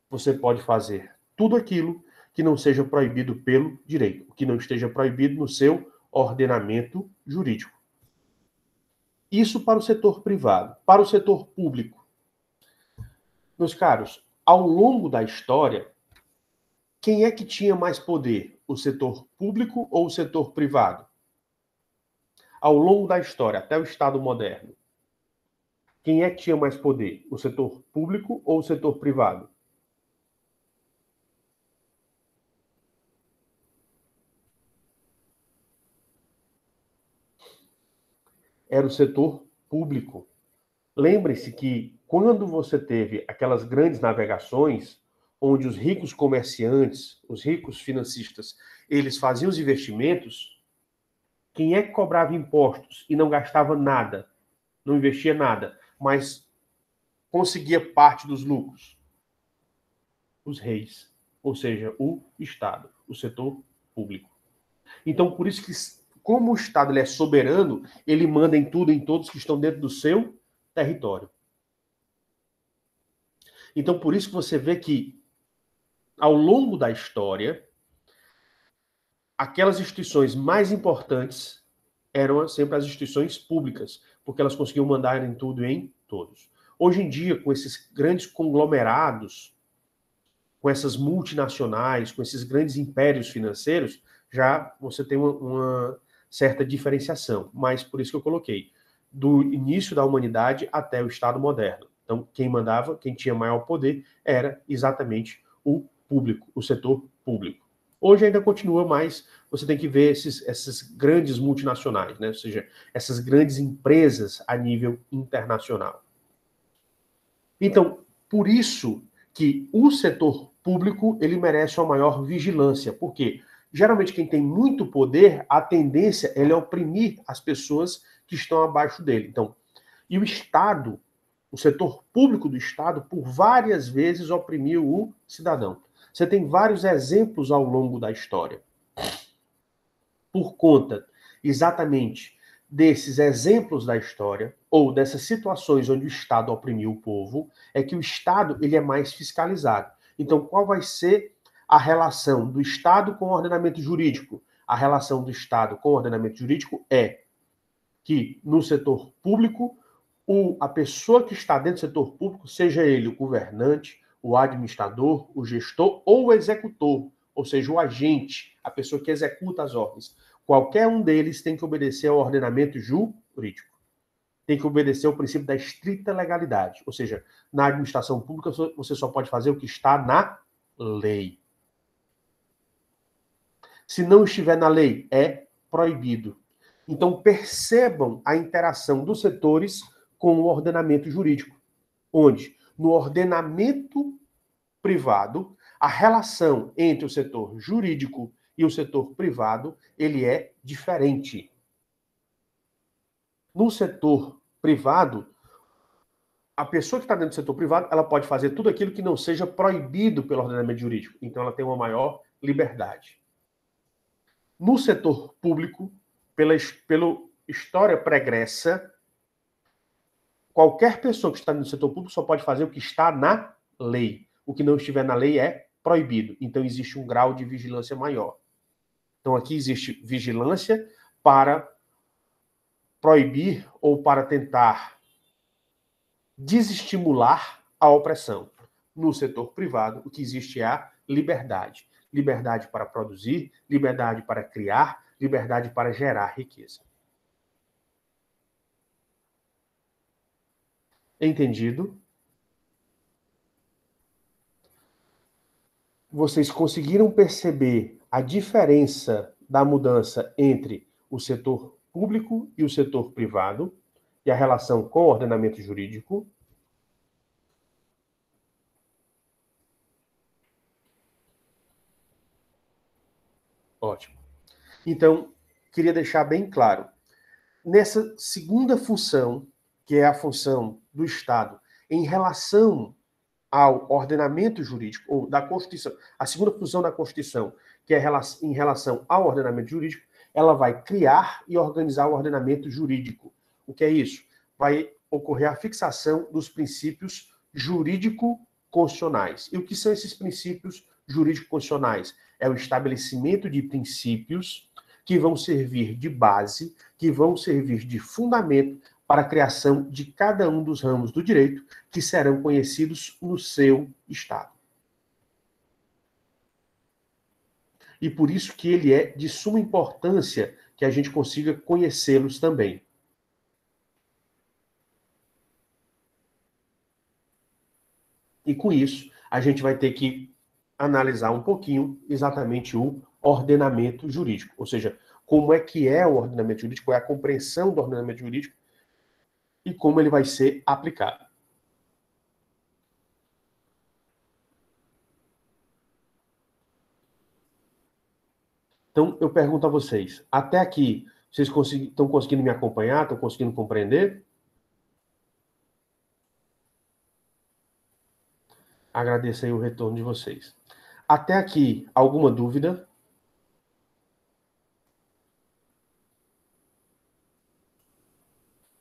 Você pode fazer tudo aquilo que não seja proibido pelo direito, que não esteja proibido no seu ordenamento jurídico. Isso para o setor privado. Para o setor público, meus caros, ao longo da história, quem é que tinha mais poder? O setor público ou o setor privado? Ao longo da história, até o Estado moderno, quem é que tinha mais poder? O setor público ou o setor privado? Era o setor público. Lembre-se que quando você teve aquelas grandes navegações, onde os ricos comerciantes, os ricos financistas, eles faziam os investimentos, quem é que cobrava impostos e não gastava nada, não investia nada, mas conseguia parte dos lucros? Os reis, ou seja, o Estado, o setor público. Então, por isso que, como o Estado ele é soberano, ele manda em tudo, em todos que estão dentro do seu território. Então, por isso que você vê que, ao longo da história, aquelas instituições mais importantes eram sempre as instituições públicas, porque elas conseguiam mandar em tudo e em todos. Hoje em dia, com esses grandes conglomerados, com essas multinacionais, com esses grandes impérios financeiros, já você tem uma certa diferenciação. Mas por isso que eu coloquei, do início da humanidade até o Estado moderno. Então, quem mandava, quem tinha maior poder, era exatamente o público, o setor público. Hoje ainda continua, mas você tem que ver essas grandes multinacionais, né? Ou seja, essas grandes empresas a nível internacional. Então, por isso que o setor público ele merece uma maior vigilância. Por quê? Geralmente quem tem muito poder, a tendência é oprimir as pessoas que estão abaixo dele. Então, e o Estado, o setor público do Estado, por várias vezes oprimiu o cidadão. Você tem vários exemplos ao longo da história. Por conta exatamente desses exemplos da história, ou dessas situações onde o Estado oprimiu o povo, é que o Estado ele é mais fiscalizado. Então, qual vai ser a relação do Estado com o ordenamento jurídico? A relação do Estado com o ordenamento jurídico é que, no setor público, a pessoa que está dentro do setor público, seja ele o governante, o administrador, o gestor ou o executor, ou seja, o agente, a pessoa que executa as ordens, qualquer um deles tem que obedecer ao ordenamento jurídico. Tem que obedecer ao princípio da estrita legalidade. Ou seja, na administração pública você só pode fazer o que está na lei. Se não estiver na lei, é proibido. Então percebam a interação dos setores com o ordenamento jurídico, onde no ordenamento privado, a relação entre o setor jurídico e o setor privado, ele é diferente. No setor privado, a pessoa que está dentro do setor privado, ela pode fazer tudo aquilo que não seja proibido pelo ordenamento jurídico. Então, ela tem uma maior liberdade. No setor público, pela história pregressa, qualquer pessoa que está no setor público só pode fazer o que está na lei. O que não estiver na lei é proibido. Então, existe um grau de vigilância maior. Então, aqui existe vigilância para proibir ou para tentar desestimular a opressão. no setor privado, o que existe é a liberdade. Liberdade para produzir, liberdade para criar, liberdade para gerar riqueza. Entendido? Vocês conseguiram perceber a diferença da mudança entre o setor público e o setor privado e a relação com o ordenamento jurídico? Ótimo. Então, queria deixar bem claro, nessa segunda função, que é a função do Estado, em relação ao ordenamento jurídico, ou da Constituição, a segunda função da Constituição, que é em relação ao ordenamento jurídico, ela vai criar e organizar o ordenamento jurídico. O que é isso? Vai ocorrer a fixação dos princípios jurídico-constitucionais. E o que são esses princípios jurídico-constitucionais? É o estabelecimento de princípios que vão servir de base, que vão servir de fundamento para a criação de cada um dos ramos do direito que serão conhecidos no seu estado. E por isso que ele é de suma importância que a gente consiga conhecê-los também. E com isso, a gente vai ter que analisar um pouquinho exatamente o ordenamento jurídico, ou seja, como é que é o ordenamento jurídico, qual é a compreensão do ordenamento jurídico e como ele vai ser aplicado. Então, eu pergunto a vocês, até aqui, vocês estão conseguindo me acompanhar? Estão conseguindo compreender? Agradeço aí o retorno de vocês. Até aqui, alguma dúvida?